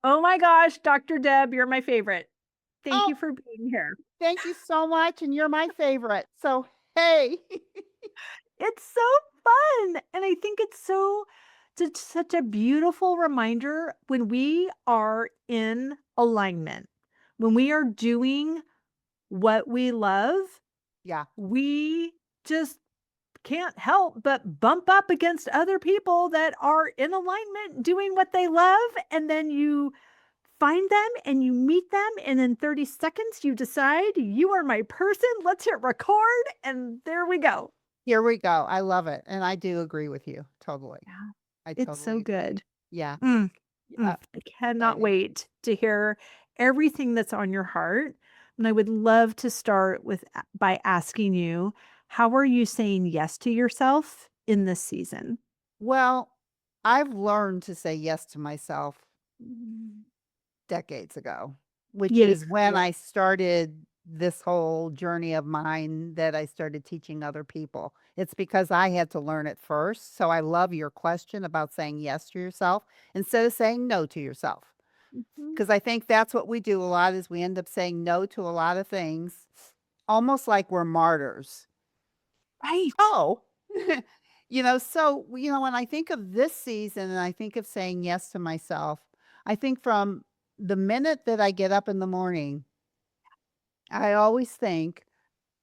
Oh my gosh, Dr. Deb, you're my favorite. Thank Oh, you for being here. thank you so much, and you're my favorite. So, hey. It's so fun. And I think it's such a beautiful reminder when we are in alignment, when we are doing what we love, Yeah, we just can't help but bump up against other people that are in alignment doing what they love. And then you find them and you meet them. And in 30 seconds, you decide you are my person. Let's hit record. And there we go. here we go. I love it, and I do agree with you, totally. Yeah. I It's so totally agree. good. Yeah, Mm, uh, I cannot exciting. wait to hear everything that's on your heart. And I would love to start with by asking you, how are you saying yes to yourself in this season? Well, I've learned to say yes to myself decades ago, which Yeah, is when yeah. I started this whole journey of mine that I started teaching other people. It's because I had to learn it first. So I love your question about saying yes to yourself instead of saying no to yourself. Mhm. Because I think that's what we do a lot is we end up saying no to a lot of things, almost like we're martyrs. Right. Oh, so when I think of this season and I think of saying yes to myself, I think from the minute that I get up in the morning, I always think,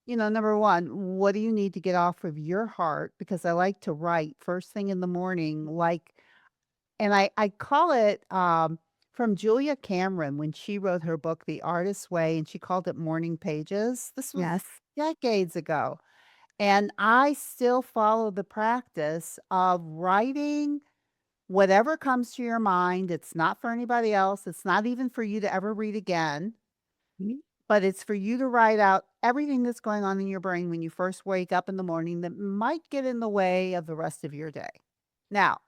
number one, what do you need to get off of your heart? Because I like to write first thing in the morning, and I call it from Julia Cameron when she wrote her book, The Artist's Way, and she called it Morning Pages. This was Yes. decades ago. And I still follow the practice of writing whatever comes to your mind. It's not for anybody else. It's not even for you to ever read again, Mhm. but it's for you to write out everything that's going on in your brain when you first wake up in the morning that might get in the way of the rest of your day. Now,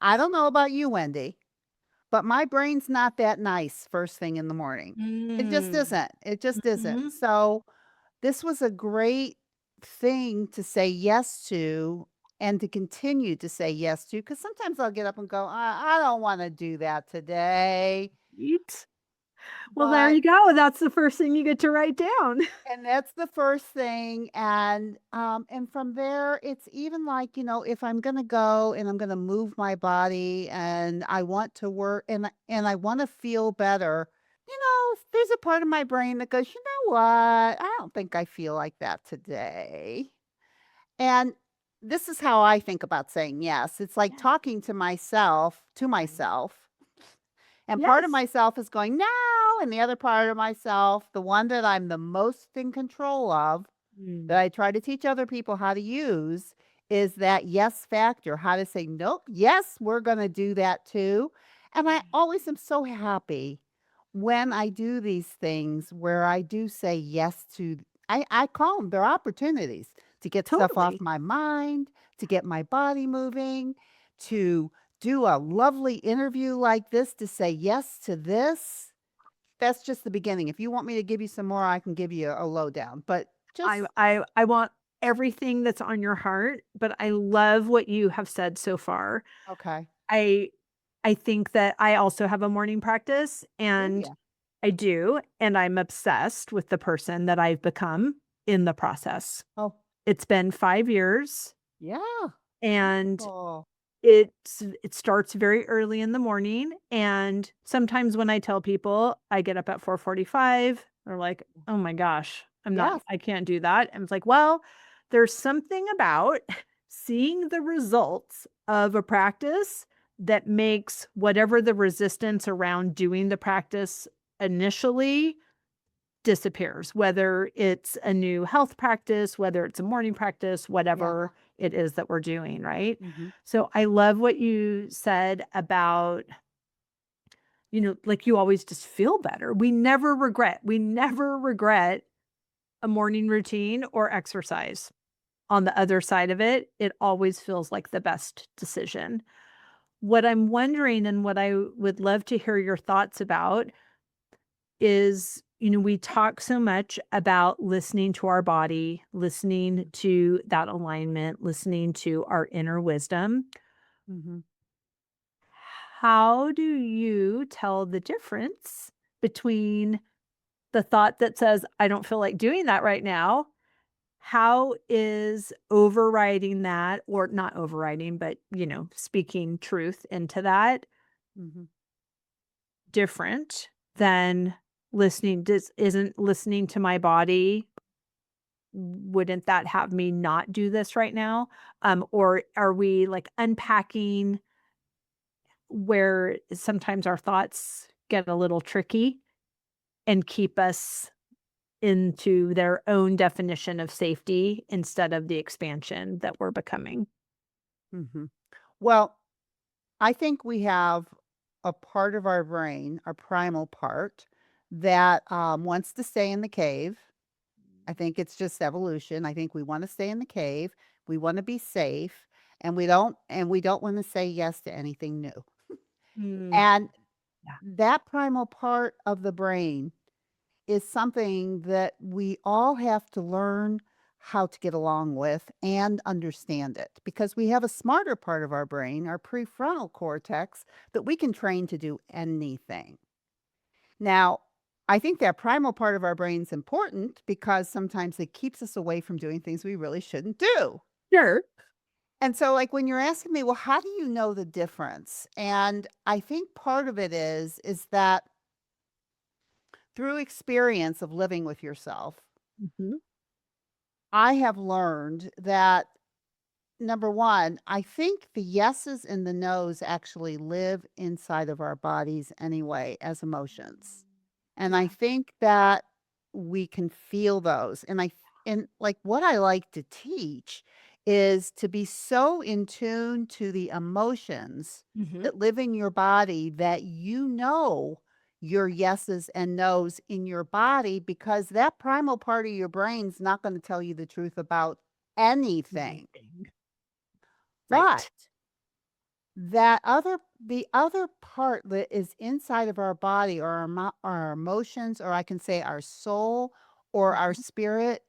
I don't know about you, Wendy, but my brain's not that nice first thing in the morning. It just Mm. isn't. It just isn't. Mhm. So, this was a great thing to say yes to and to continue to say yes to, because sometimes I'll get up and go, I don't want to do that today. Right. Well, there But you go. That's the first thing you get to write down. and that's the first thing. And from there, it's even like, if I'm gonna go and I'm gonna move my body and I want to work and I want to feel better, there's a part of my brain that goes, you know what? I don't think I feel like that today. And this is how I think about saying yes. It's like Yeah. talking to Right. myself. And part of Yes. myself is going, no. And the other part of myself, the one that I'm the most in control of, that Mm. I try to teach other people how to use, is that yes factor, how to say, nope, yes, we're going to do that too. And I always am so happy when I do these things where I do say yes to, I call them, they're opportunities to get stuff off Totally. my mind, to get my body moving, to do a lovely interview like this, to say yes to this. That's just the beginning. If you want me to give you some more, I can give you a lowdown, but just I want everything that's on your heart, but I love what you have said so far. okay. I I think that I also have a morning practice, Do and ya? I do, and I'm obsessed with the person that I've become in the process. Oh, It's been 5 years, yeah. and Wonderful. it starts very early in the morning, and sometimes when I tell people I get up at 4:45, they're like, "Oh my gosh, Yes. I can't do that." And it's like, "Well, there's something about seeing the results of a practice that makes whatever the resistance around doing the practice initially disappears, whether it's a new health practice, whether it's a morning practice, Yeah. whatever it is that we're doing, right? Mhm. So I love what you said about, like you always just feel better. We never regret a morning routine or exercise. On the other side of it, it always feels like the best decision. What I'm wondering and what I would love to hear your thoughts about is, we talk so much about listening to our body, listening to that alignment, listening to our inner wisdom. Mhm. how do you tell the difference between the thought that says, "I don't feel like doing that right now." How is overriding that, or not overriding, but, speaking truth into that Mhm. different than isn't listening to my body, wouldn't that have me not do this right now? Or are we, like, unpacking where sometimes our thoughts get a little tricky and keep us into their own definition of safety instead of the expansion that we're becoming? Mhm. Well, I think we have a part of our brain, our primal part, that, wants to stay in the cave. I think it's just evolution. I think we wanna stay in the cave, we wanna be safe, and we don't wanna say yes to anything new. Mm, And yeah. that primal part of the brain is something that we all have to learn how to get along with and understand it, because we have a smarter part of our brain, our prefrontal cortex, that we can train to do anything. Now, I think that primal part of our brain is important because sometimes it keeps us away from doing things we really shouldn't do. Sure. And so, like, when you're asking me, well, how do you know the difference? And I think part of it is that through experience of living with yourself, Mhm. I have learned that number 1, I think the yeses and the nos actually live inside of our bodies anyway as emotions. And I Yeah. think that we can feel those. And like what I like to teach is to be so in tune to the emotions Mhm. that live in your body that you know your yeses and nos in your body, because that primal part of your brain's not going to tell you the truth about anything. Anything. But Right. the other part that is inside of our body, or our emotions, or I can say our soul or our Mhm. spirit,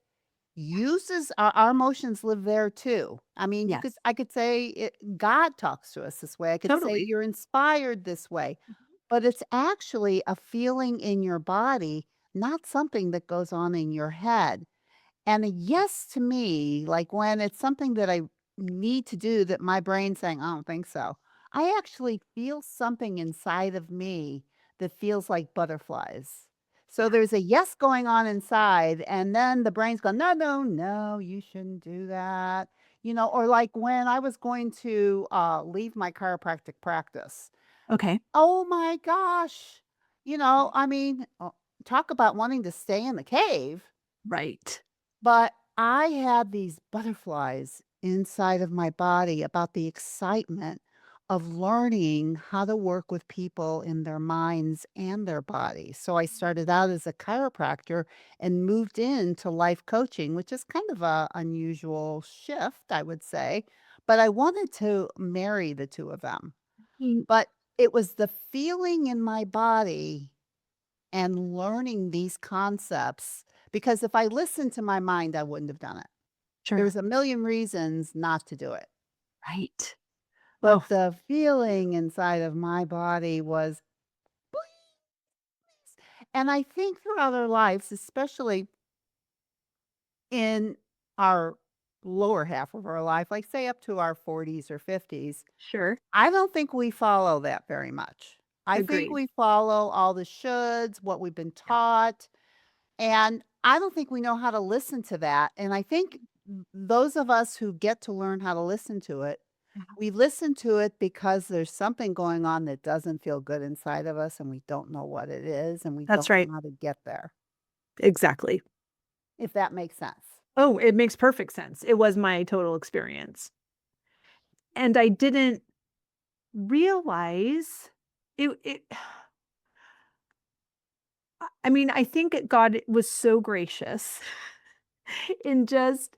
uses our emotions live there too. I mean, Yes. I could say God talks to us this way. I could say Totally. you're inspired this way, Mhm. but it's actually a feeling in your body, not something that goes on in your head. And a yes to me, like when it's something that I need to do that my brain's saying, I don't think so. I actually feel something inside of me that feels like butterflies. So Yeah. there's a yes going on inside, and then the brain's going, no, no, no, you shouldn't do that. Or like when I was going to leave my chiropractic practice. Okay. Oh my gosh. I mean, talk about wanting to stay in the cave. Right. But I had these butterflies inside of my body about the excitement of learning how to work with people in their minds and their bodies. So I started out as a chiropractor and moved into life coaching, which is kind of a unusual shift, I would say. But I wanted to marry the two of them. Mm, But it was the feeling in my body and learning these concepts, because if I listened to my mind, I wouldn't have done it. There sure. was a million reasons not to do it. Right. Oh, But the feeling inside of my body was, and I think throughout our lives, especially in our lower half of our life, like say up to our 40s or 50s, sure. I don't think we follow that very much. I think Agreed. we follow all the shoulds, what we've been Yeah. taught. And I don't think we know how to listen to that, and I think those of us who get to learn how to listen to it, Yeah. we listen to it because there's something going on that doesn't feel good inside of us, and we don't know what it is, and we That's don't right. know how to get there, Exactly. if that makes sense. Oh, it makes perfect sense. It was my total experience. And I didn't realize it I mean, I think God was so gracious in just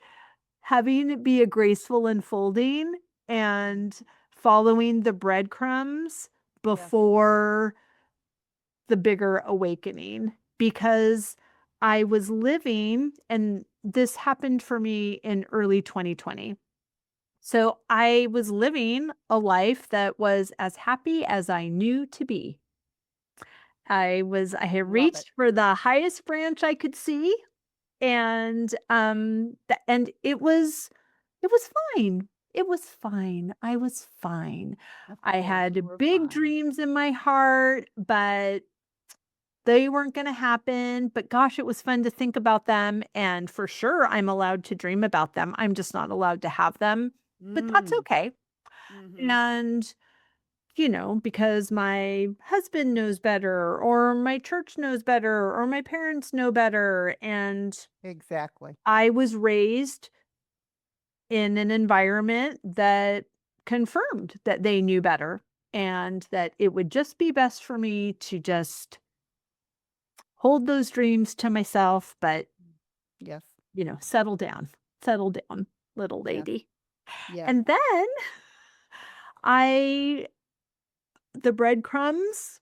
having it be a graceful unfolding and following the breadcrumbs Yes. before the bigger awakening, because I was living, and this happened for me in early 2020. So I was living a life that was as happy as I knew to be. I had Love it. reached for the highest branch I could see, and, it was fine. It was fine. I was fine. Of I course, you had were big fine. dreams in my heart, but they weren't gonna happen, but gosh, it was fun to think about them, and for sure, I'm allowed to dream about them. I'm just not allowed to have them, but that's Mm. okay. Mhm. And, because my husband knows better, or my church knows better, or my parents know better, and Exactly. I was raised in an environment that confirmed that they knew better and that it would just be best for me to just hold those dreams to myself, but, Yes. settle down, little Yes. lady. Yes. And then I the breadcrumbs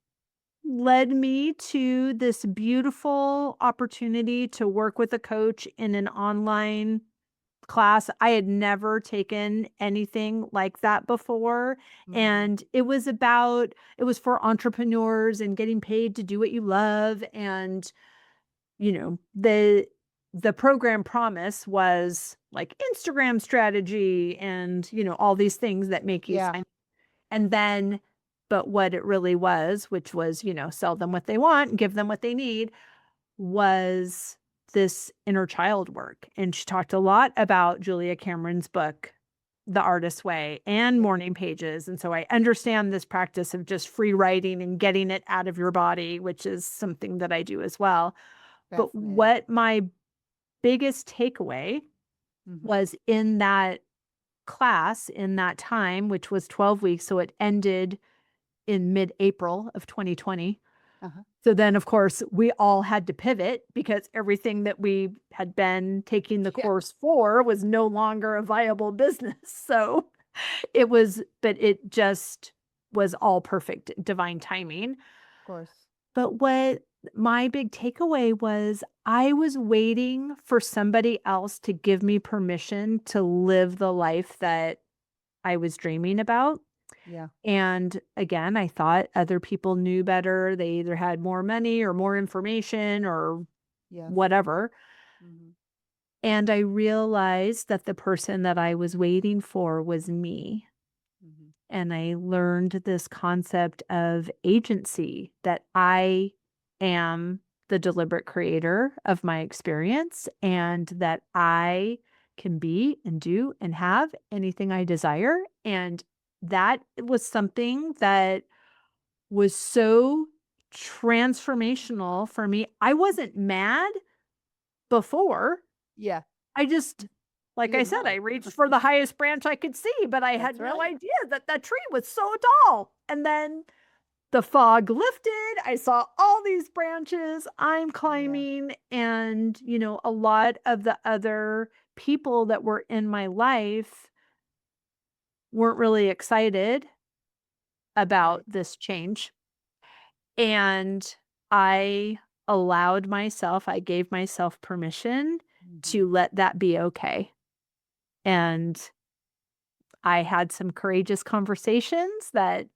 led me to this beautiful opportunity to work with a coach in an online class. I had never taken anything like that before, Mhm. and it was for entrepreneurs and getting paid to do what you love, and, the program promise was, like, Instagram strategy and, all these things that make you Yeah. sign, and then but what it really was, which was, sell them what they want, give them what they need, was this inner child work, and she talked a lot about Julia Cameron's book, The Artist's Way, and Yeah. morning pages, and so I understand this practice of just free writing and getting it out of your body, which is something that I do as well. But Fascinating. what my biggest takeaway Mhm. was in that class, in that time, which was 12 weeks, so it ended in mid-April of 2020. Uh-huh. So then, of course, we all had to pivot because everything that we had been taking the Yeah. course for was no longer a viable business. So it just was all perfect divine timing. Of course. But what my big takeaway was I was waiting for somebody else to give me permission to live the life that I was dreaming about. Yeah. And again, I thought other people knew better. They either had more money or more information or Yes. whatever. Mhm. And I realized that the person that I was waiting for was me. Mhm. And I learned this concept of agency, that I am the deliberate creator of my experience and that I can be and do and have anything I desire. And that was something that was so transformational for me. I wasn't mad before. Yeah. I just You like I didn't said, I know. reached for the highest branch I could see, but I had That's no right. idea that that tree was so tall. And then the fog lifted. I saw all these branches. I'm Yeah. climbing, and, a lot of the other people that were in my life weren't really excited about Right. this change. And I I gave myself permission Mhm. to let that be okay. And I had some courageous conversations that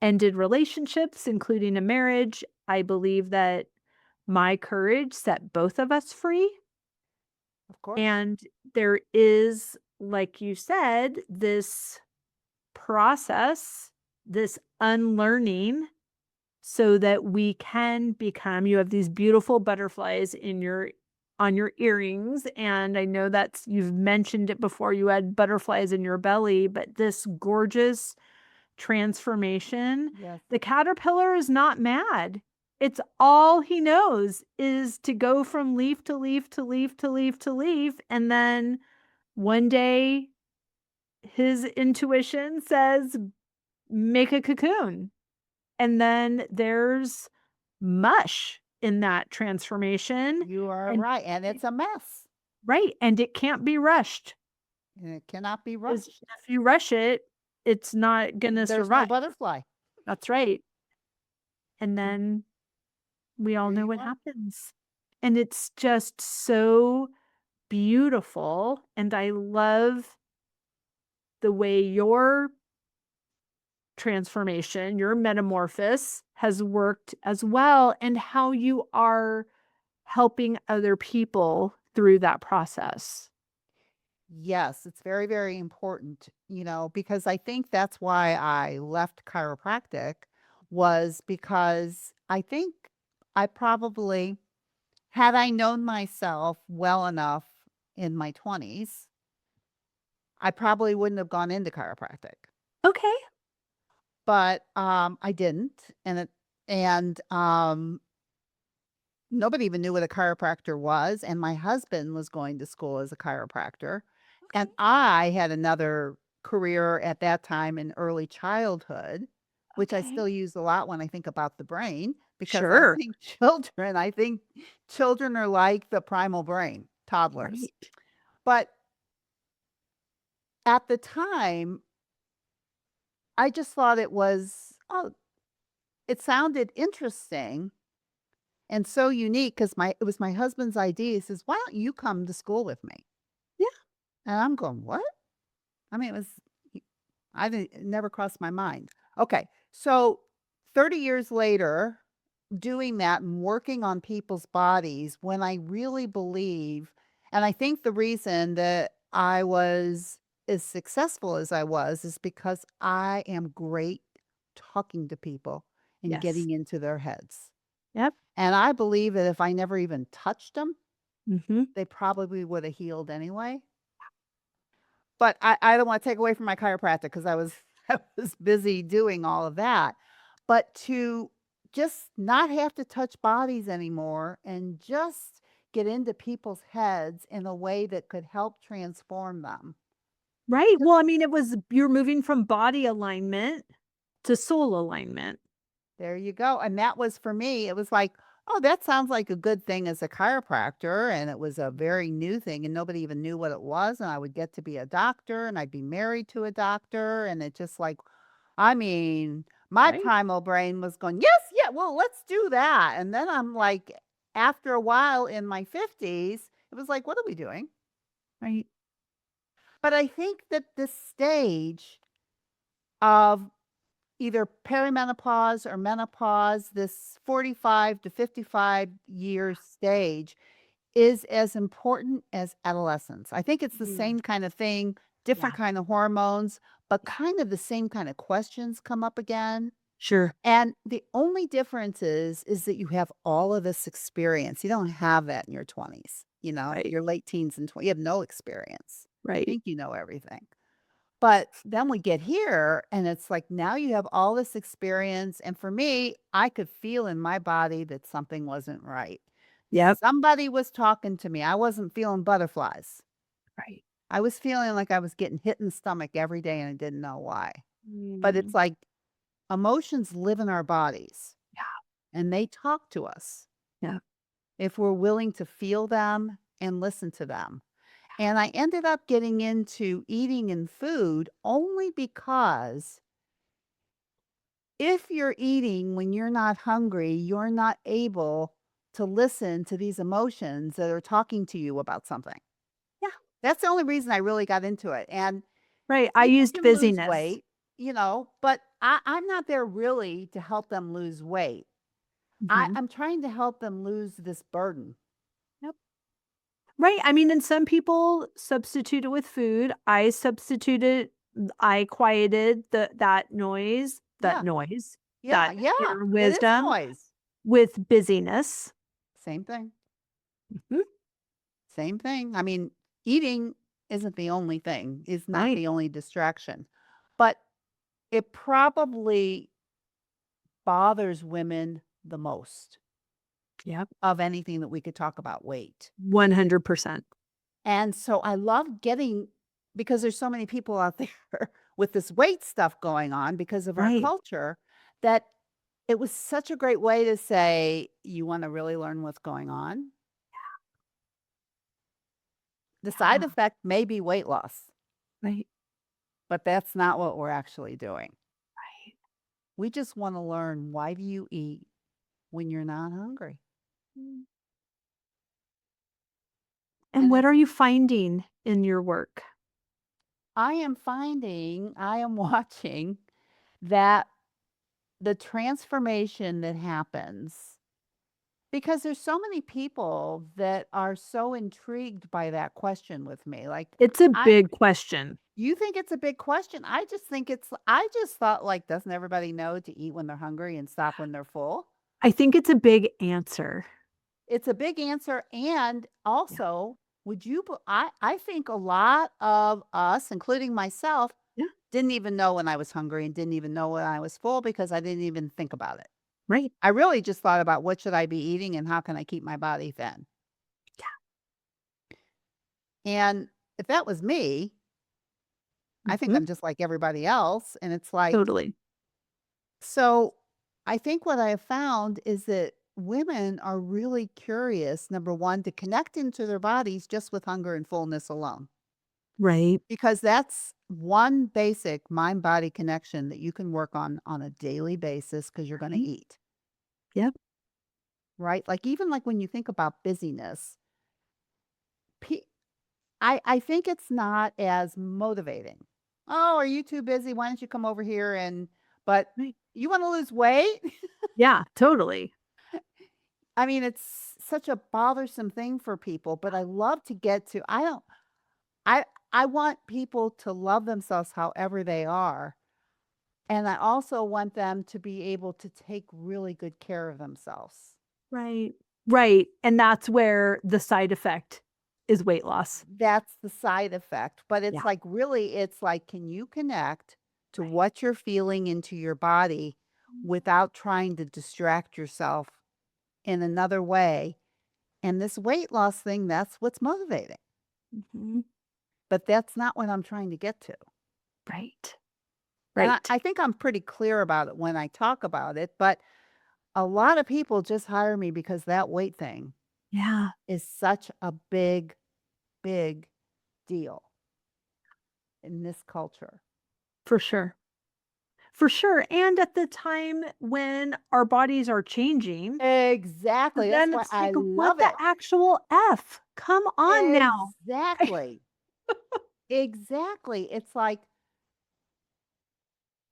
ended relationships, including a marriage. I believe that my courage set both of us free. Of course. And there is, like you said, this process, this unlearning so that we can become you have these beautiful butterflies in your on your earrings, and I know that's you've mentioned it before, you had butterflies in your belly, but this gorgeous transformation, Yes. the caterpillar is not mad. It's all he knows is to go from leaf to leaf to leaf to leaf to leaf, and then one day his intuition says, "Make a cocoon." And then there's mush in that transformation, You are and right, and it's a mess, right, and it can't be rushed, and it cannot be 'cause rushed. if you rush it, it's not gonna There's no survive. butterfly. That's right, and Mm. then we all Here know you what are. happens, and it's just so beautiful, and I love the way your transformation, your metamorphosis has worked as well, and how you are helping other people through that process. Yes, it's very, very important, because I think that's why I left chiropractic was because I think I probably had I known myself well enough in my 20s, I probably wouldn't have gone into chiropractic. Okay. But, I didn't, and nobody even knew what a chiropractor was, and my husband was going to school as a chiropractor, and Okay. I had another career at that time in early childhood, which I Okay. still use a lot when I think about the brain, because Sure. I think children are like the primal brain, toddlers. Right. But at the time, I just thought it sounded interesting and so unique because it was my husband's idea. He says, "Why don't you come to school with me?" Yeah. And I'm going, "What?" I mean, he it never crossed my mind. Okay, so 30 years later, doing that and working on people's bodies when I really believe and I think the reason that I was as successful as I was is because I am great talking to people and Yes. getting into their heads. Yep. And I believe that if I never even touched them, Mhm. they probably would have healed anyway. But I don't wanna take away from my chiropractic because I was I was busy doing all of that. But to just not have to touch bodies anymore and just get into people's heads in a way that could help transform them. Right. Well, I mean, it was you're moving from body alignment to soul alignment. There you go, and that was for me, it was like, "Oh, that sounds like a good thing as a chiropractor," and it was a very new thing, and nobody even knew what it was, and I would get to be a doctor, and I'd be married to a doctor, and it just like I mean, my Right. primal brain was going, "Yes, yeah, well, let's do that," and then I'm like, after a while in my 50s, it was like, "What are we doing?" Right. But I think that this stage of either perimenopause or menopause, this 45 to 55 year stage is as important as adolescence. I think it's the Mm. same kind of thing, Yeah. different kind of hormones, but Yeah. kind of the same kind of questions come up again. Sure. And the only difference is that you have all of this experience. You don't have that in your 20s, Right. your late teens and 20. You have no experience. You Right. think you know everything. But then we get here and it's like now you have all this experience, and for me, I could feel in my body that something wasn't right. Yep. Somebody was talking to me. I wasn't feeling butterflies. Right. I was feeling like I was getting hit in the stomach every day and I didn't know why. But it's Mm. like emotions live in our bodies Yeah. and they talk to us Yeah. if we're willing to feel them and listen to them. And I ended up getting into eating and food only because if you're eating when you're not hungry, you're not able to listen to these emotions that are talking to you about something. Yeah. That's the only reason I really got into it. And Right. I people used can lose busyness. weight, but I'm not there really to help them lose weight. Mhm. I'm trying to help them lose this burden. Yep. Right. I mean, and some people substitute it with food. I substituted I quieted Yeah, yeah, that yeah. inner It is wisdom noise. with busyness. Same thing. Mhm. Same thing. I mean, eating isn't the only thing, is not Right. the only distraction. But it probably bothers women the most Yep. of anything that we could talk about weight. 100%. And so I love getting because there's so many people out there with this weight stuff going on because of our Right. culture that it was such a great way to say, you want to really learn what's going on? The side Yeah. effect may be weight loss, Right. but that's not what we're actually doing. Right. We just want to learn why do you eat when you're not hungry? Mm. And And what it's are you finding in your work? I am finding, I am watching that the transformation that happens because there's so many people that are so intrigued by that question with me. Like, It's a I big question. you think it's a big question. I just think I just thought like, doesn't everybody know to eat when they're hungry and stop when they're full? I think it's a big answer. It's a big answer, and Yeah. also, would you be I think a lot of us, including myself, Yeah. didn't even know when I was hungry and didn't even know when I was full because I didn't even think about it. Right. I really just thought about what should I be eating and how can I keep my body thin? And if that was me, I think Mhm. I'm just like everybody else, and it's like Totally. so I think what I have found is that women are really curious, number 1, to connect into their bodies just with hunger and fullness alone. Right. Because that's one basic mind body connection that you can work on a daily basis because you're going to Right. eat, Yep. right? Like, even like when you think about busyness, pe- I think it's not as motivating. Oh, are you too busy? Why don't you come over here and, but Right. you want to lose weight? Yeah, totally. I mean, it's such a bothersome thing for people, but I love to get to, I don't, I, I want people to love themselves however they are. And I also want them to be able to take really good care of themselves. Right. Right, and that's where the side effect is weight loss. That's the side effect, but Yeah. it's like really it's like can you connect to Right. what you're feeling into your body without trying to distract yourself in another way? And this weight loss thing, that's what's motivating. Mhm. But that's not what I'm trying to get to. Right. And I, Right. I think I'm pretty clear about it when I talk about it, but a lot of people just hire me because that weight thing Yeah, is such a big, big deal in this culture. for sure. For sure, and at the time when our bodies are changing, Exactly, that's then why it's I like, what love the it. actual F? Come on now. Exactly, exactly. It's like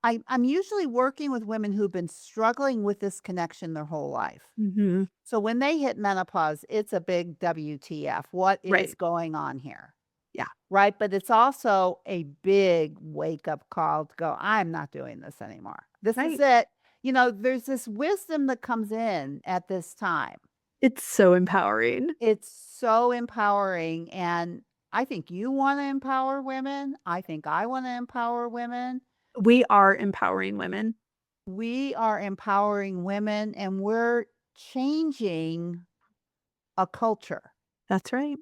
I'm usually working with women who've been struggling with this connection their whole life. Mhm. So when they hit menopause, it's a big WTF. What is Right. going on here? Yeah. Right? But it's also a big wake up call to go, I'm not doing this anymore. This is Right. it. There's this wisdom that comes in at this time. It's so empowering. It's so empowering, and I think you wanna empower women. I think I wanna empower women. We are empowering women. We are empowering women, and we're changing a culture. That's right.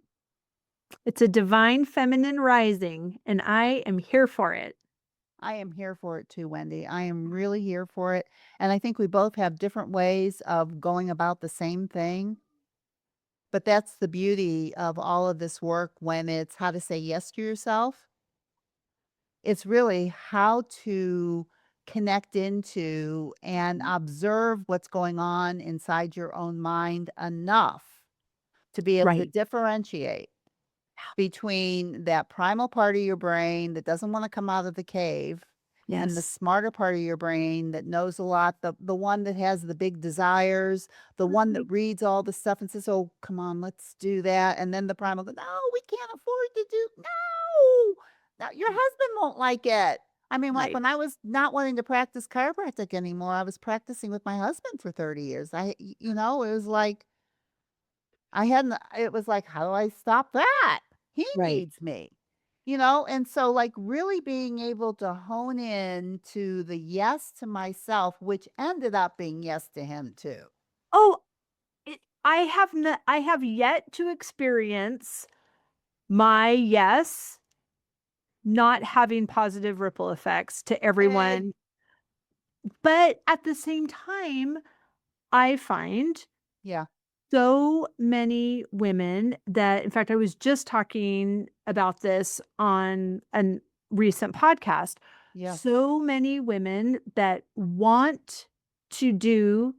It's a divine feminine rising, and I am here for it. I am here for it too, Wendy. I am really here for it, and I think we both have different ways of going about the same thing, but that's the beauty of all of this work when it's how to say yes to yourself. It's really how to connect into and observe what's going on inside your own mind enough to be able to Right. differentiate between that primal part of your brain that doesn't want to come out of the cave and the Yes. smarter part of your brain that knows a lot, the one that has the big desires, the one that Right. reads all the stuff and says, "Oh, come on, let's do that." And then the primal goes, "No, we can't afford to do no. No, your husband won't like it." I mean, like Right. when I was not wanting to practice chiropractic anymore, I was practicing with my husband for 30 years. It was like I hadn't it was like, "How do I stop that? He Right. needs me." And so, like, really being able to hone in to the yes to myself, which ended up being yes to him too. Oh, I have yet to experience my yes not having positive ripple effects to Eh, everyone, but at the same time, I find yeah, so many women that in fact, I was just talking about this on a recent podcast. yes. So many women that want to do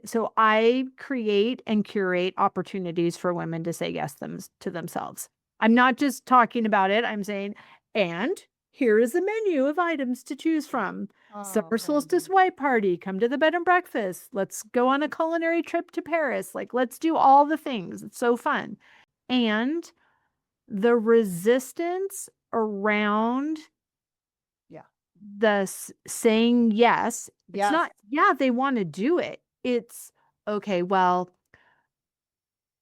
so I create and curate opportunities for women to say yes to themselves. I'm not just talking about it, I'm saying, "And Here is a menu of items to choose from. Oh, Summer solstice Wendy. white party, come to the bed and breakfast. Let's go on a culinary trip to Paris. Like, let's do all the things. It's so fun. And the resistance around Yeah. saying yes, it's Yes. not, yeah, they want to do it. It's okay, well,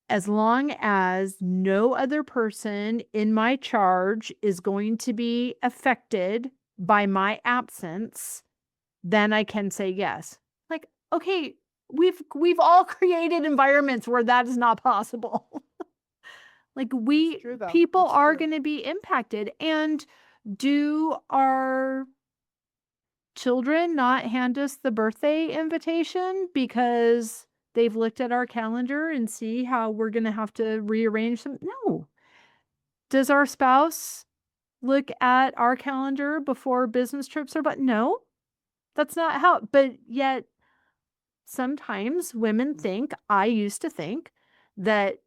as long as no other person in my charge is going to be affected by my absence, then I can say yes. Like, okay, we've all created environments where that is not possible. Like It's we true though. people It's are true. going to be impacted, and do our children not hand us the birthday invitation because they've looked at our calendar and see how we're going to have to rearrange some? No. Does our spouse look at our calendar before business trips are, but no, that's not how, but yet sometimes women think, I used to think, that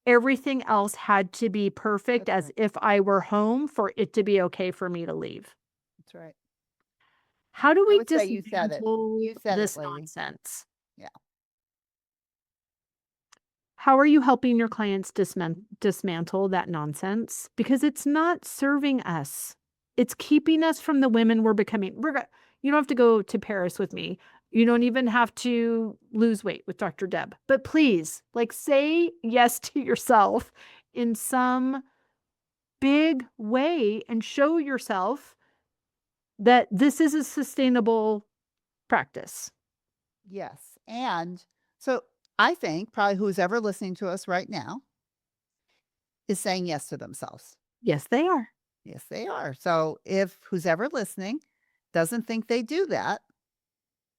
everything else had to be perfect That's as right. if I were home for it to be okay for me to leave. That's right. How do I we would say you said it. dismantle You said it, this lady. nonsense? Yeah. How are you helping your clients dismantle that nonsense? Because it's not serving us. It's keeping us from the women we're becoming. You don't have to go to Paris with me. You don't even have to lose weight with Dr. Deb. But please, like, say yes to yourself in some big way and show yourself that this is a sustainable practice. Yes. And so I think probably who's ever listening to us right now is saying yes to themselves. Yes, they are. Yes, they are. So if who's ever listening doesn't think they do that,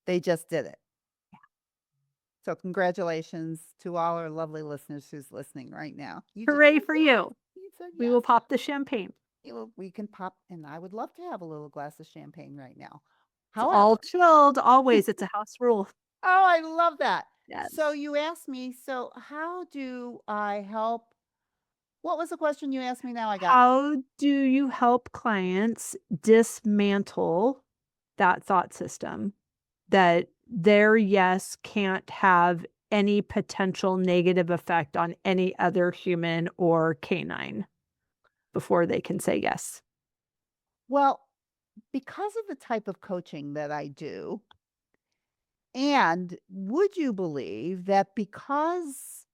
they just did it. So congratulations to all our lovely listeners who's listening right now. You just Hooray said for yes. you. You said We will yes. pop the champagne. We can pop, and I would love to have a little glass of champagne right now. It's all However, chilled, always, it's a house rule. oh, I love that. So Yes. you asked me, so how do I help? What was the question you asked me now? I got. How do you help clients dismantle that thought system that their yes can't have any potential negative effect on any other human or canine before they can say yes? Well, because of the type of coaching that I do, and would you believe that because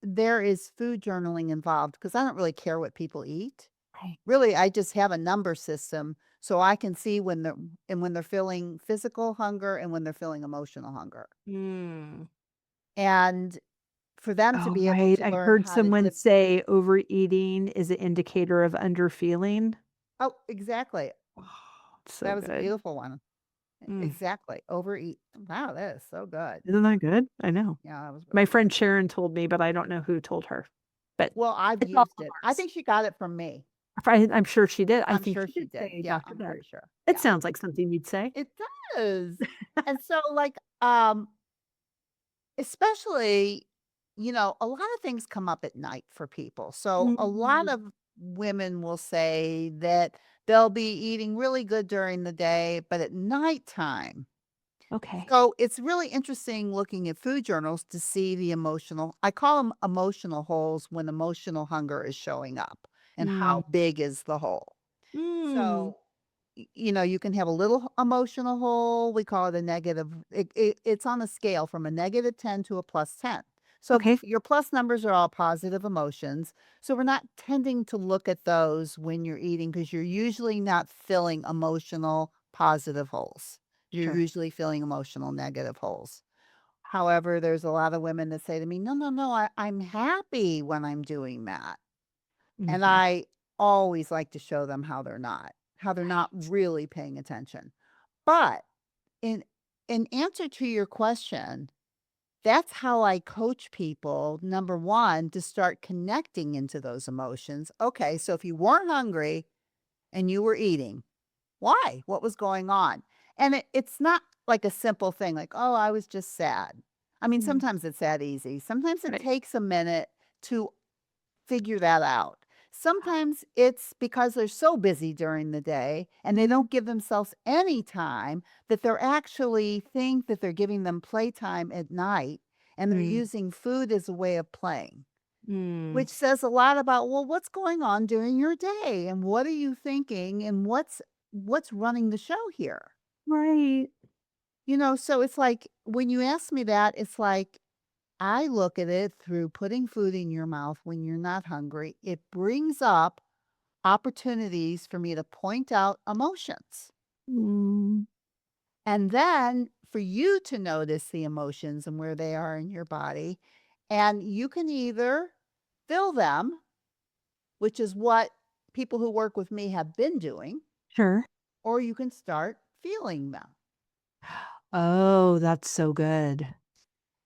there is food journaling involved, because I don't really care what people eat. Right. Really, I just have a number system so I can see when they're feeling physical hunger and when they're feeling emotional hunger. Mm. And for them to Oh, be able right. to I learn heard how to someone say overeating is an indicator of underfeeling. Oh, exactly. Oh, so That was a good. beautiful one. Mm. Exactly. Overeat. Wow, that is so good. Isn't that good? I know. Yeah, that was My really good. friend Sharon told me, but I don't know who told her. But Well, I've it's all used it. I ours. think she got it from me. I'm sure she did. I I'm think sure she she did did. say Yeah, Dr. I'm Deb. pretty sure. It Yeah. sounds like something you'd say. It does. And so, like, especially, a lot of things come up at night for people. So a lot Mm, of women will say that they'll be eating really good during the day, but at nighttime. okay. So it's really interesting looking at food journals to see the emotional, I call them emotional holes when emotional hunger is showing up and Mm. how big is the hole. Mm. So you can have a little emotional hole. We call it a negative. It's on a scale from a -10 to a +10. So Okay, your plus numbers are all positive emotions. So we're not tending to look at those when you're eating because you're usually not filling emotional positive holes. You're sure. usually feeling emotional negative holes. However, there's a lot of women that say to me, no, no, no, I'm happy when I'm doing that. And Mhm. I always like to show them how they're not Right. really paying attention. But in in answer to your question, that's how I coach people, number 1, to start connecting into those emotions. Okay, so if you weren't hungry and you were eating, why? What was going on? And it's not like a simple thing like, "Oh, I was just sad." I mean, Mm. sometimes it's that easy. Sometimes it Right. takes a minute to figure that out. Sometimes it's because they're so busy during the day and they Mhm. don't give themselves any time that they're actually think that they're giving them playtime at night and they're Mm, using food as a way of playing, mm. which says a lot about, well, what's going on during your day and what are you thinking and what's running the show here? Right. So it's like when you ask me that, it's like I look at it through putting food in your mouth when you're not hungry. It brings up opportunities for me to point out emotions. Mm, And then for you to notice the emotions and where they are in your body. And you can either fill them, which is what people who work with me have been doing, sure. or you can start feeling them. Oh, that's so good.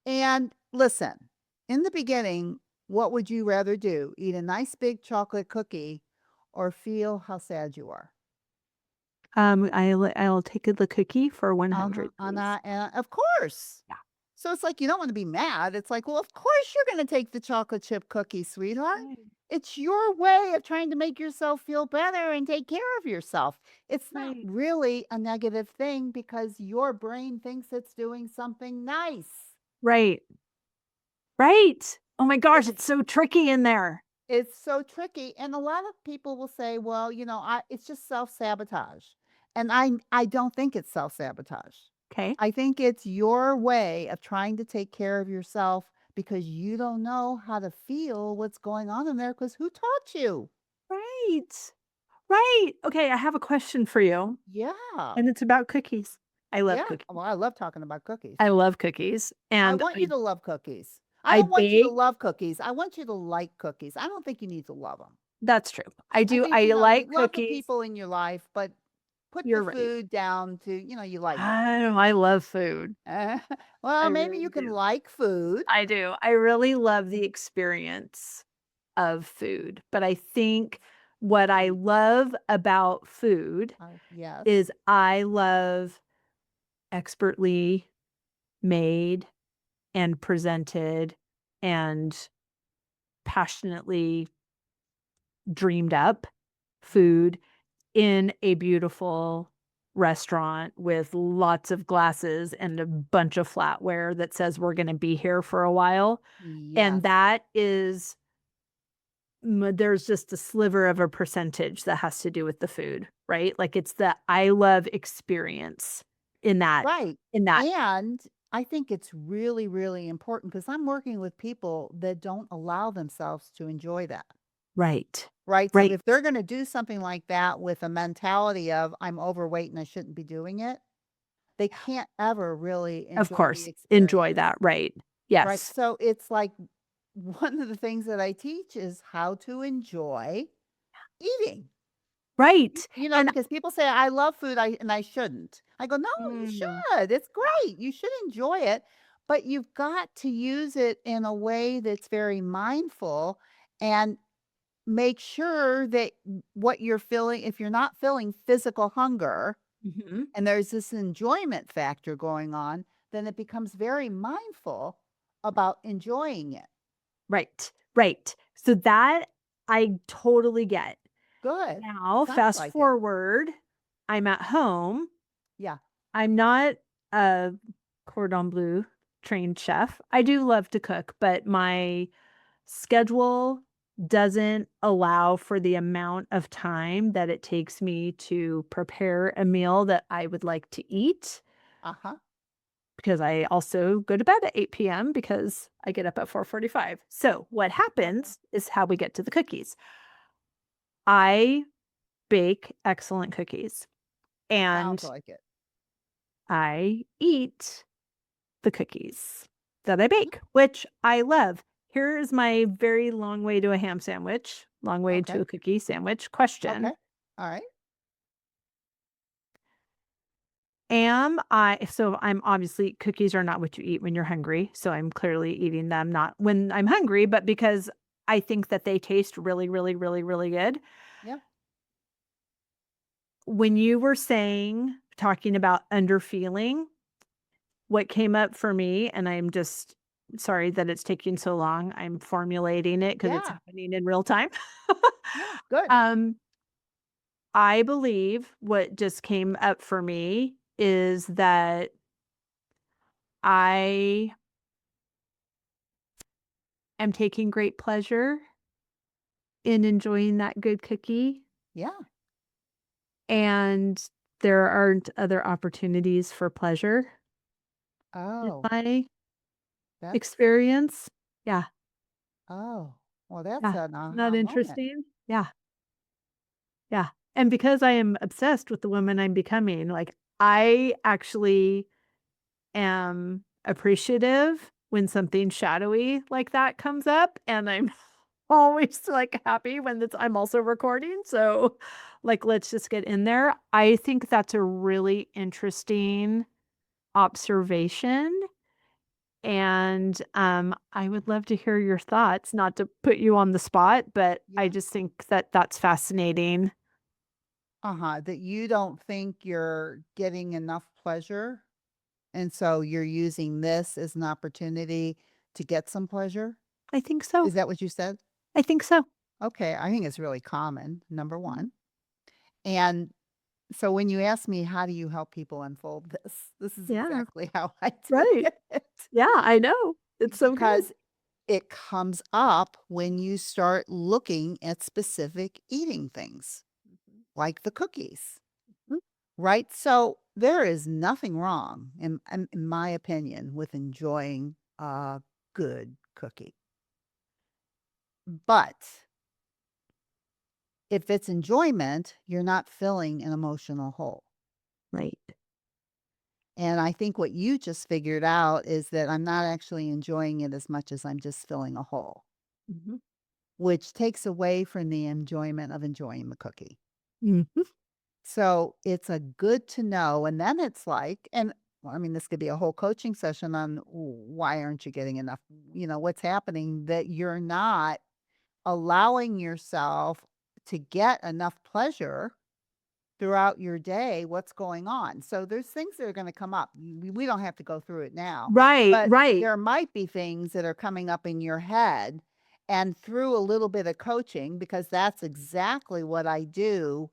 And listen, in the beginning, what would you rather do? Eat a nice big chocolate cookie or feel how sad you are? I'll take the cookie for Uh-huh, 100, and please. of course. Yeah. So it's like you don't wanna be mad. It's like, well, of course you're gonna take the chocolate chip cookie, sweetheart. Right, It's your way of trying to make yourself feel better and take care of yourself. It's not right, really a negative thing because your brain thinks it's doing something nice. right, right. Oh my gosh, It's it's so tricky in there. it's so tricky, and a lot of people will say, "Well, it's just self-sabotage." And I don't think it's self-sabotage. Okay. I think it's your way of trying to take care of yourself because you don't know how to feel what's going on in there. Because who taught you? Right, right. Okay, I have a question for you, Yeah. and it's about cookies. I love Yeah. cookies. Well, I love talking about cookies. I love cookies, I and want you to love cookies. I I don't want you to bake. love cookies. I want you to like cookies. I don't think you need to love them. That's true. I think, I you like love the cookies. people in your life, but put the You're right. food down to, you like it. I love food. Eh, I well, maybe you really can do. like food. I do. I really love the experience of food, but I think what I Mm, love about food yes. is I love expertly made and presented and passionately dreamed up Mhm. food in a beautiful restaurant with lots of glasses and a bunch of flatware that says we're gonna be here for a while, and Yes. that is there's just a sliver of a percentage that has to do with the food, right? Like, it's the I love experience in that Right. in that And I think it's really, really important because I'm working with people that don't allow themselves to enjoy that. right. Right? So Right. if they're gonna do something like that with a mentality of I'm overweight and I shouldn't be doing it, they can't ever really Of enjoy the course. Enjoy experience. that, right. Right? Yes. So it's like one of the things that I teach is how to enjoy eating. Right. And Because people say, "I love food, and I shouldn't." I go, "No, you mm, should. It's great. You should enjoy it, but you've got to use it in a way that's very mindful and make sure that what you're feeling if you're not feeling physical hunger mhm. and there's this enjoyment factor going on, then it becomes very mindful about enjoying it." Right. Right. So that I totally get. Good. Now, Sounds fast like it. forward, I'm at home. Yeah. I'm not a cordon bleu trained chef. I do love to cook, but my schedule doesn't allow for the amount of time that it takes me to prepare a meal that I would like to eat Uh-huh. because I also go to bed at 8 p.m. because I get up at 4:45. So, what Okay. happens is how we get to the cookies. I bake excellent cookies Sounds and like it. I eat the cookies that I Mhm. bake, which I love. Here is my very long way to a ham sandwich, long way to Okay. a cookie sandwich Okay. question. Alright. I'm obviously cookies are not what you eat when you're hungry, so I'm clearly eating them not when I'm hungry, but because I think that they taste really, really, really, really good. Yeah. When you were talking about underfeeling, what came up for me, and I'm just sorry that it's taking so long. I'm formulating it because it's Yeah, happening in real time. yeah, good. Um, I believe what just came up for me is that I am taking great pleasure in enjoying that good cookie, Yeah. and there aren't other opportunities for pleasure in Oh, my that's experience. Yeah, oh, well, that's yeah. an Isn't that aha moment. interesting? Yeah, yeah. And because I am obsessed with the woman I'm becoming, like, I actually am appreciative when something shadowy like that comes up, and I'm always, like, happy when it's I'm also recording, so, like, let's just get in there. I think that's a really interesting observation, and, I would love to hear your thoughts, not to put you on the spot, but I Yeah. just think that that's fascinating. Uh-huh, that you don't think you're getting enough pleasure, and so you're using this as an opportunity to get some pleasure? I think so. Is that what you said? I think so. Okay, I think it's really common, number Mhm. 1. And so when you ask me, "How do you help people unfold this?" This is Yeah, exactly how I do right. it. Yeah, I know. It's so good. Because it comes up when you start looking at specific eating things, Mhm. like the cookies, Mhm. right? So there is nothing wrong, in my opinion, with enjoying a good cookie. But if it's enjoyment, you're not filling an emotional hole. Right. And I think what you just figured out is that I'm not actually enjoying it as much as I'm just filling a hole, Mhm. which takes away from the enjoyment of enjoying the cookie. Mhm. So it's a good to know. And then it's like, and well, I mean, this could be a whole coaching session on why aren't you getting enough? What's happening that you're not allowing yourself to get enough pleasure throughout your day, what's going on. So there's things that are going to come up. We don't have to go through it now, Right, but right. there might be things that are coming up in your head. And through a little bit of coaching, because that's exactly what I do,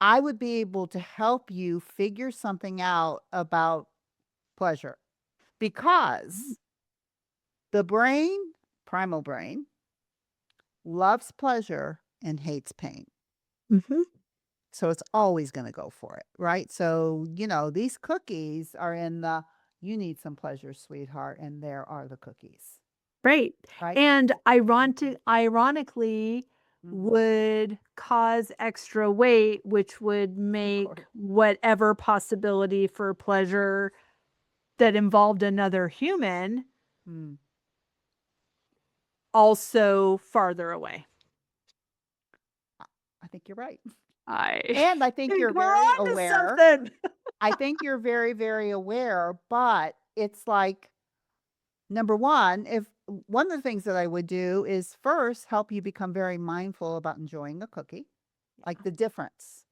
I would be able to help you figure something out about pleasure Mhm. because the brain, primal brain, loves pleasure and hates pain. Mhm. So it's always gonna go for it, right? So, these cookies are in the "You need some pleasure, sweetheart," and there are the cookies, Right. right? And Mhm, ironically mhm, would cause extra weight, which would of make course. whatever possibility for pleasure that involved another human Mm, also farther away. I I think you're right. I And I think think you're we're very on to aware. something. I think you're very, very aware, but it's like, number 1, if one of the things that I would do is first help you become very mindful about enjoying a cookie, like Yeah, the difference.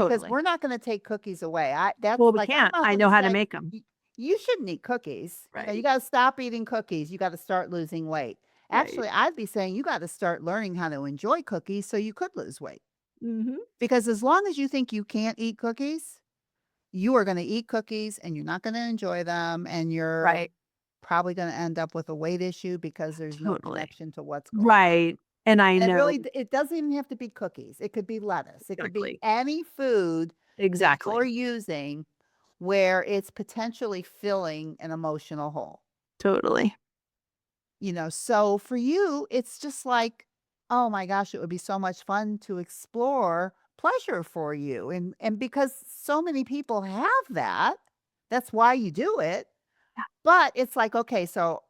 Because totally. we're not gonna take cookies away. I that's Well, we like, I'm can't. not I gonna know how to say, make them. You shouldn't eat cookies." You Right. gotta stop eating cookies. You gotta start losing weight." Right. Actually, I'd be saying you gotta start learning how to enjoy cookies so you could lose weight. Mhm. Because as long as you think you can't eat cookies, you are gonna eat cookies and you're not gonna enjoy them, and you're Right. probably gonna end up with a weight issue because there's no Totally. connection to what's going on. Right. And I And it know really it doesn't even have to be cookies. It could be lettuce. It could be exactly. any food that Exactly. you're using where it's potentially filling an emotional hole. Totally. So for you, it's just like, oh my gosh, it would be so much fun to explore pleasure for you. And because so many people have that, that's why you do it. Yeah, But it's like, okay, so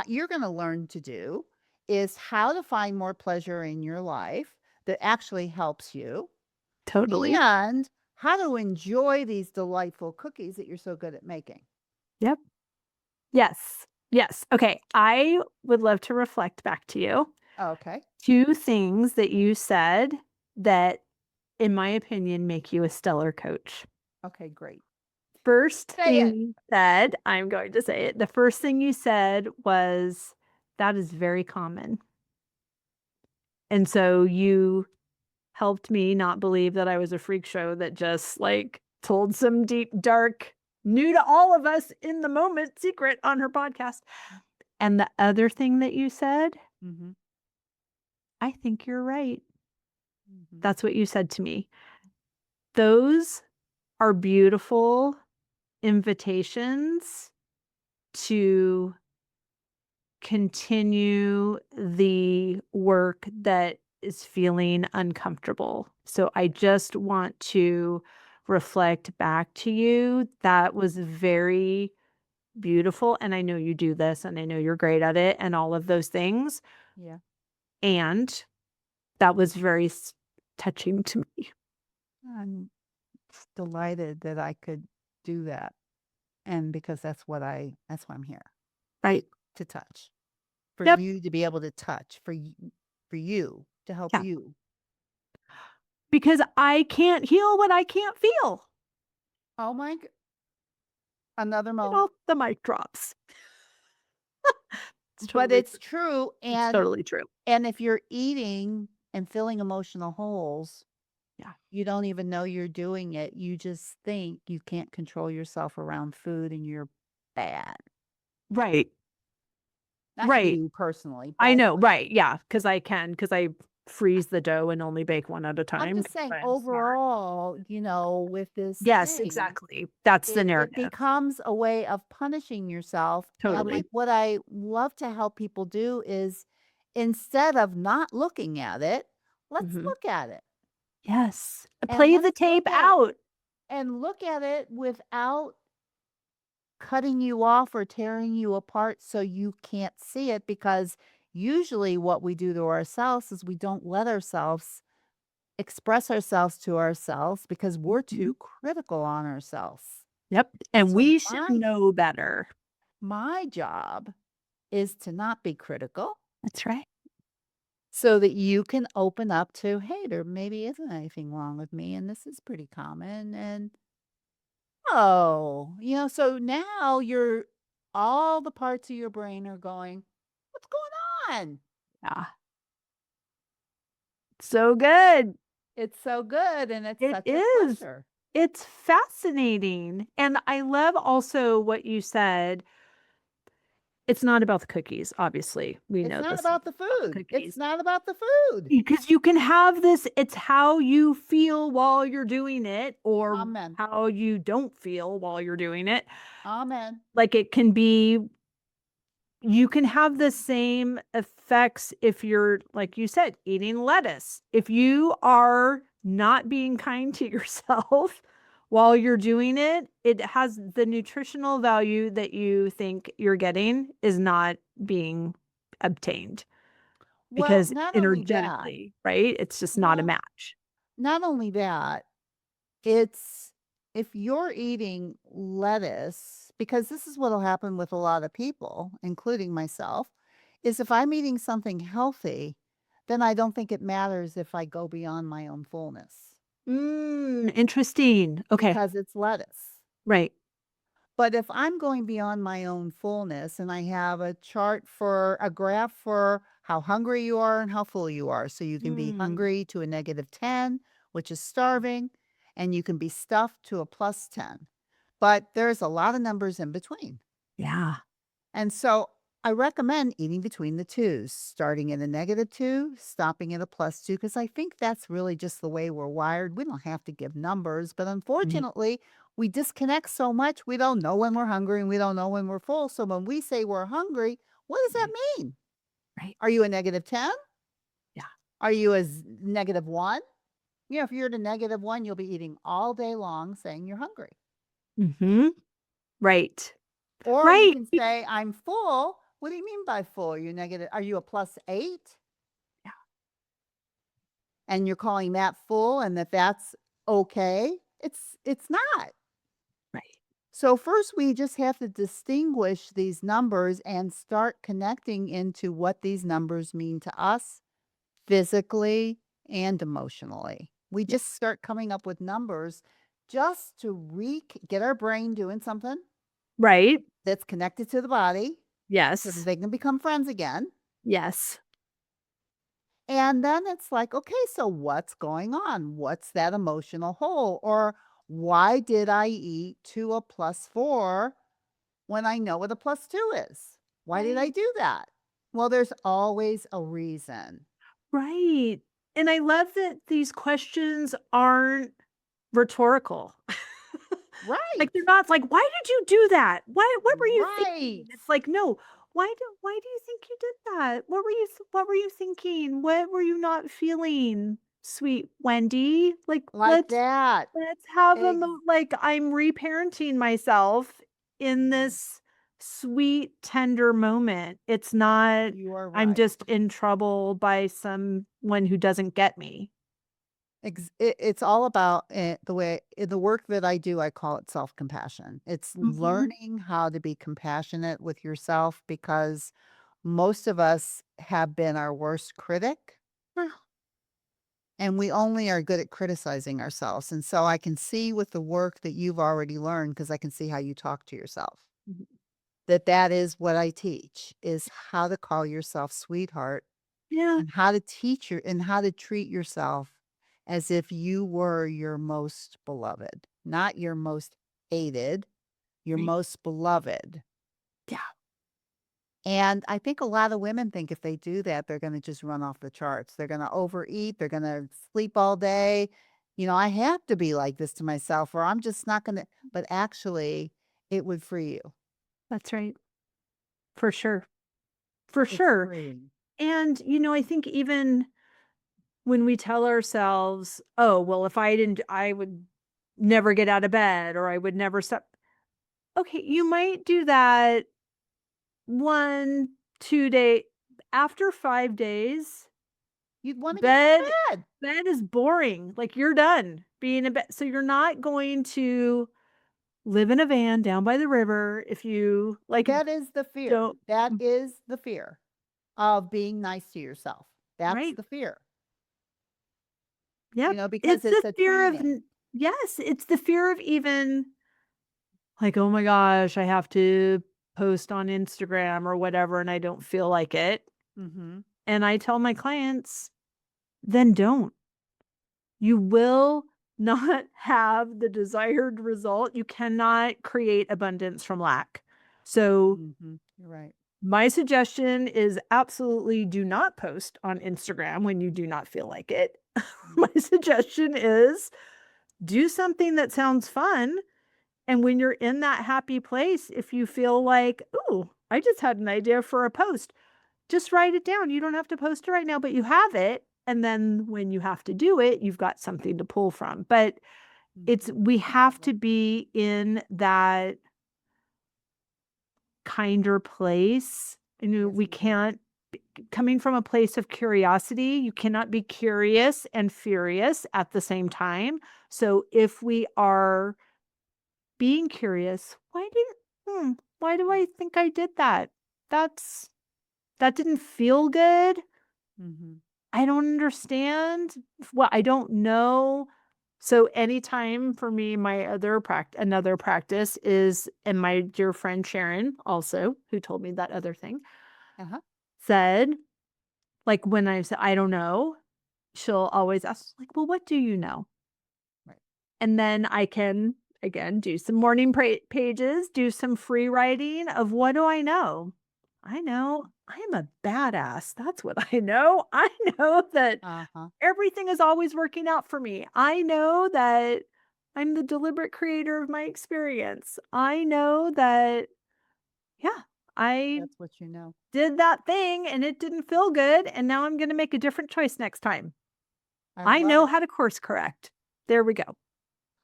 you're going to learn to do is how to find more pleasure in your life that actually helps you totally. and how to enjoy these delightful cookies that you're so good at making. Yep. Yes. Yes. Okay. I would love to reflect back to you Okay. 2 things that you said that, in my opinion, make you a stellar coach. Okay, great. first Say thing it. you said, I'm going to say it. The first thing you said was, "That is very common." And so you helped me not believe that I was a freak show that just, like, told some deep, dark, new to all of us in the moment secret on her podcast. And the other thing that you said, Mhm. "I think you're right." Mhm. That's what you said to me. Those are beautiful invitations to continue the work that is feeling uncomfortable. So I just want to reflect back to you. That was very beautiful. And I know you do this and I know you're great at it and all of those things. Yeah. And that was very touching to me. I'm delighted that I could do that, and because that's why I'm here, Right. to touch. For Yep. you to be able to touch, for you, to help Yeah. you. Because I can't heal what I can't feel. Oh my g another You moment. know, the mic drops. It's But totally it's true. true, It's totally true. and if you're eating and filling emotional holes, Yeah. you don't even know you're doing it. You just think you can't control yourself around food and you're bad. Right. Not Right. you personally, I but know, right, yeah, because I freeze the dough and only bake one at a I'm time just 'cause saying I'm smart. overall, with this Yes, thing, exactly. That's the it narrative. becomes a way of punishing yourself, and, Totally. like, what I love to help people do is instead of not looking at it, let's Mhm. look at it, Yes. and Play let's the look tape at it out. without cutting you off or tearing you apart so you can't see it, because usually what we do to ourselves is we don't let ourselves express ourselves to ourselves because we're Mhm. too critical on ourselves. Yep, and So we should know better. my job is to not be critical That's right. so that you can open up to, hey, there maybe isn't anything wrong with me and this is pretty common, and oh, so now you're all the parts of your brain are going, what's going on? Yeah. So good. It's so good and it's It such a is. pleasure. It's fascinating, and I love also what you said. It's not about the cookies, obviously. We It's know not this is about the about the food. cookies. It's not about the food. Because you can have this it's how you feel while you're doing it or Amen. how you don't feel while you're doing it. Amen. Like, it can be you can have the same effects if you're, like you said, eating lettuce. If you are not being kind to yourself while you're doing it, it has the nutritional value that you think you're getting is not being obtained Well, because not only that, energetically, right? It's just not a well, match. not only that, it's if you're eating lettuce, because this is what'll happen with a lot of people, including myself, is if I'm eating something healthy, then I don't think it matters if I go beyond my own fullness Interesting. Okay. because it's lettuce. Right. But if I'm going beyond my own fullness and I have a graph for how hungry you are and how full you are. So you can be Mm. hungry to a -10, which is starving, and you can be stuffed to a +10. But there's a lot of numbers in between. Yeah. And so I recommend eating between the twos, starting at a -2, stopping at a +2, because I think that's really just the way we're wired. We don't have to give numbers, but Mhm. unfortunately, we disconnect so much. We don't know when we're hungry and we don't know when we're full. So when we say we're hungry, what does that Right. mean? Right. Are you a -10? Yeah. Are you a -1? If you're at a -1, you'll be eating all day long saying you're hungry. Mhm. Right. Or you Right. can say, I'm full. What do you mean by full? Are you a +8? Yeah. And you're calling that full and that's okay? It's not. Right. So first we just have to distinguish these numbers and start connecting into what these numbers mean to us physically and emotionally. We Yeah. just start coming up with numbers just to get our brain doing something Right. that's connected to the body so that Yes. they can become friends again. Yes. And then it's like, okay, so what's going on? What's that emotional hole? Or why did I eat to a +4 when I know what a +2 is? Why did I Right. do that? Well, there's always a reason. Right. And I love that these questions aren't rhetorical. Like, they're Right. not like, "Why did you do that? What were you Right. thinking?" It's like, "No, why do you think you did that? What were you thinking? What were you not feeling, sweet Wendy? Like, Like that. let's have a Ex- like, I'm reparenting myself in Mhm. this sweet, tender moment. It's not You are I'm right. just in trouble by someone who doesn't get me." It's all about the way in the work that I do, I call it self compassion. It's Mhm. learning how to be compassionate with yourself because most of us have been our worst critic and we only are good at criticizing ourselves. And so I can see with the work that you've already learned, because I can see how you talk to yourself, Mhm. that that is what I teach is how to call yourself sweetheart Yeah, and how to teach your and how to treat yourself as if you were your most beloved, not your most hated, your right. most beloved. Yeah, And I think a lot of women think if they do that, they're going to just run off the charts. They're going to overeat. They're going to sleep all day. I have to be like this to myself, or I'm just not going to. But actually, it would free you. that's right. For sure. For It's sure. freeing. And, I think even when we tell ourselves, "Oh, well, if I didn't I would never get out of bed or I would never stop." Okay, you might do that 1, 2 day after 5 days, You'd want to get out bed of bed. bed is boring, like, you're done being in bed, so you're not going to live in a van down by the river if you, like, That is the fear. don't That is the fear of being nice to yourself. That's right, the fear, yep. because It's it's the a fear of training. yes, it's the fear of even, like, "Oh my gosh, I have to post on Instagram or whatever, and I don't feel like it." Mhm. And I tell my clients, "Then don't. You will not have the desired result. You cannot create abundance from lack." So, Mhm. You're right. my suggestion is absolutely do not post on Instagram when you do not feel like it. Mm. My suggestion is do something that sounds fun. And when you're in that happy place, if you feel like, "Ooh, I just had an idea for a post," just write it down. You don't have to post it right now, but you have it. And then when you have to do it, you've got something to pull from. But Mhm. we I love have to it. be in that kinder place. Yes, We we do. can't, coming from a place of curiosity, you cannot be curious and furious at the same time. So if we are being curious, why do I think I did that? That's that didn't feel good. Mhm. I don't understand. Well, I don't know. So anytime for me, my another practice is, and my dear friend Sharon also, who told me that other thing, Uh-huh. said, like when I said, I don't know, she'll always ask, like, well, what do you know? Right. And then I can, again, do some morning pages, do some free writing of what do I know? I know I'm a badass. That's what I know. I know that Uh-huh. everything is always working out for me. I know that I'm the deliberate creator of my experience. I know that, yeah, I That's what you know. did that thing and it didn't feel good. And now I'm going to make a different choice next time. I I love know it. how to course correct. There we go.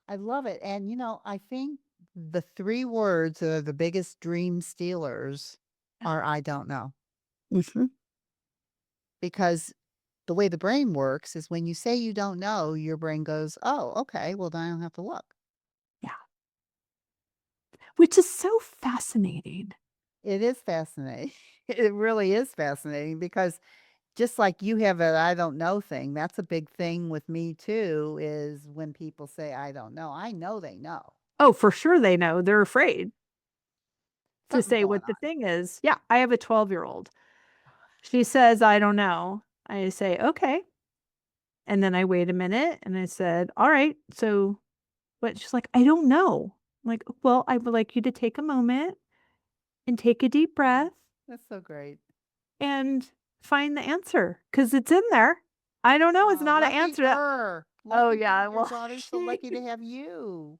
I love it. And I think the 3 words that are the biggest dream stealers are "I don't know." Mhm. Because the way the brain works is when you say you don't know, your brain goes, "Oh, okay, well, then I don't have to look." Yeah. Which is so fascinating. It is fascinating. It really is fascinating because just like you have a "I don't know" thing, that's a big thing with me too, is when people say, "I don't know," I know they know. Oh, for sure they know, they're afraid to Something's say going what the on. thing is. Yeah, I have a 12-year-old. She says, "I don't know." I say, "Okay." And then I wait a minute and I said, "All right, so what?" She's like, "I don't know." I'm like, "Well, I would like you to take a moment and take a deep breath That's so great. and find the answer because it's in there. I don't know is Oh, not an lucky answer. her. Oh, Lucky her. yeah, Your well, daughter's so she lucky to have you.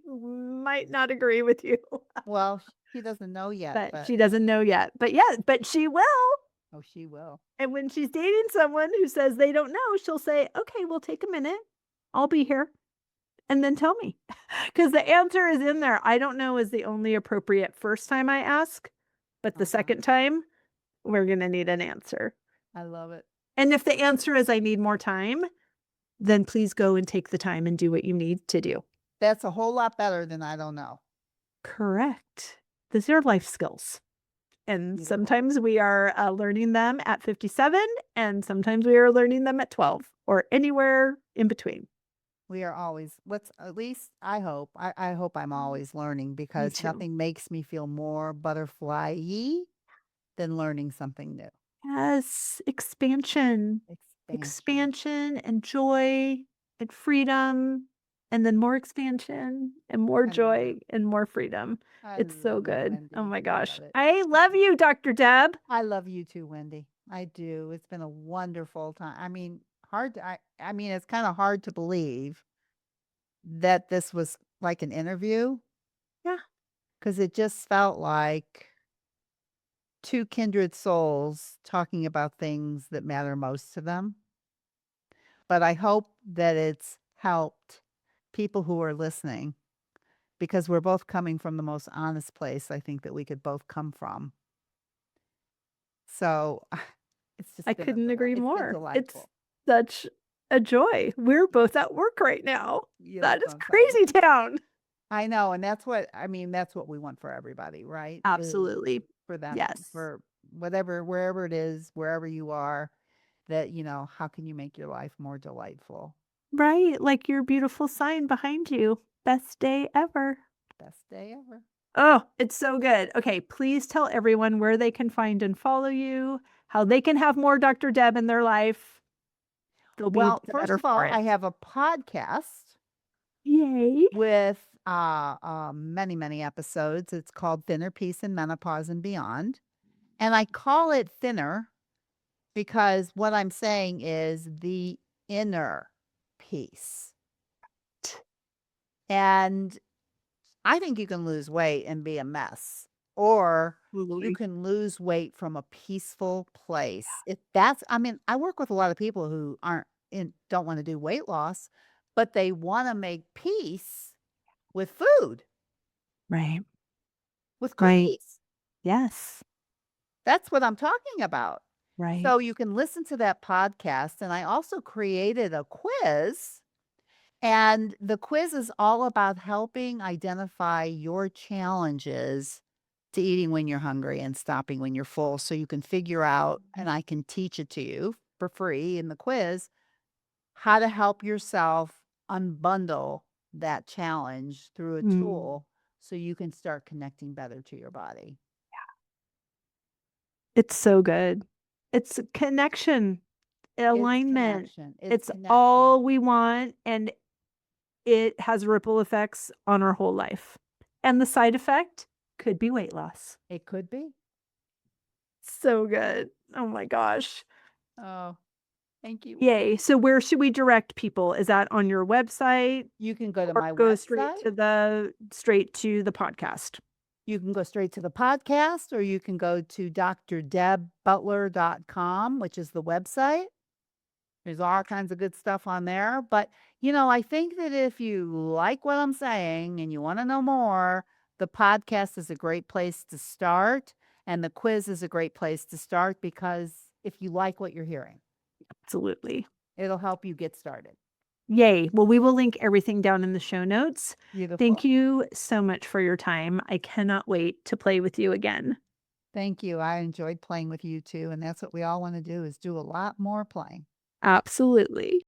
might not agree with you, Well, she doesn't know yet, but but she doesn't know yet. But yeah, but she will. oh, she will. And when she's dating someone who says they don't know, she'll say, "Okay, we'll take a minute. I'll be here." And then tell me, because the answer is in there. I don't know is the only appropriate first time I ask, but the Uh-huh. second time, we're gonna need an answer. I love it. And if the answer is I need more time, then please go and take the time and do what you need to do. That's a whole lot better than "I don't know." Correct. These are life skills. And Beautiful. sometimes we are learning them at 57, and sometimes we are learning them at 12 or anywhere in between. We are always what's at least I hope I'm always learning Me because too. nothing makes me feel more butterfly-y than learning something new. Yes, expansion. Expansion. Expansion and joy and freedom, and then more expansion and more I love it. joy and more freedom. I It's so love it, good. Oh Wendy. my I gosh. love it. I love you, Dr. Deb. I love you too, Wendy. I do. It's been a wonderful time. I mean, I mean, it's kind of hard to believe that this was like an interview Yeah, because it just felt like two kindred souls talking about things that matter most to them. But I hope that it's helped people who are listening because we're both coming from the most honest place I think that we could both come from. So I couldn't agree it's been more. It's delightful. such a joy. We're both at work right now. Yeah, That that's is what I'm saying. crazy town. I know, and that's what I mean, that's what we want for everybody, right? Is Absolutely. for them, Yes. for whatever, wherever it is, wherever you are, that, how can you make your life more delightful? Right, like your beautiful sign behind you. Best day ever. Best day ever. Oh, it's so good. Okay, please tell everyone where they can find and follow you, how they can have more Dr. Deb in their life. They'll be Well, the first better of for all, it. I have a podcast Yay. with many, many episodes. It's called Thinner Peace in Menopause and Beyond. And I call it thinner because what I'm saying is the inner peace. And I think you can lose weight and be a mess, or you Absolutely. can lose weight from a peaceful place. If that's I mean, I work with a lot of people who don't want to do weight loss, but they want to make peace with food, Right. with Right. cookies. Yes. That's what I'm talking about. Right. So you can listen to that podcast, and I also created a quiz. And the quiz is all about helping identify your challenges to eating when you're hungry and stopping when you're full. So you can figure out, and I can teach it to you for free in the quiz, how to help yourself unbundle that challenge through a Mm. tool so you can start connecting better to your body. It's so good. It's connection, It's alignment. connection. It's It's connection. all we want, and it has ripple effects on our whole life. And the side effect could be weight loss. It could be. So good. Oh my gosh. Oh, thank you, Yay. Wendy. So where should we direct people? Is that on your website You can go to or my go website. straight to the podcast? You can go straight to the podcast, or you can go to drdebbutler.com, which is the website. There's all kinds of good stuff on there. But, I think that if you like what I'm saying and you want to know more, the podcast is a great place to start. And the quiz is a great place to start because if you like what you're hearing, Absolutely. it'll help you get started. Yay. Well, we will link everything down in the show notes. Thank Beautiful. you so much for your time. I cannot wait to play with you again. Thank you. I enjoyed playing with you too, and that's what we all wanna do is do a lot more playing. Absolutely.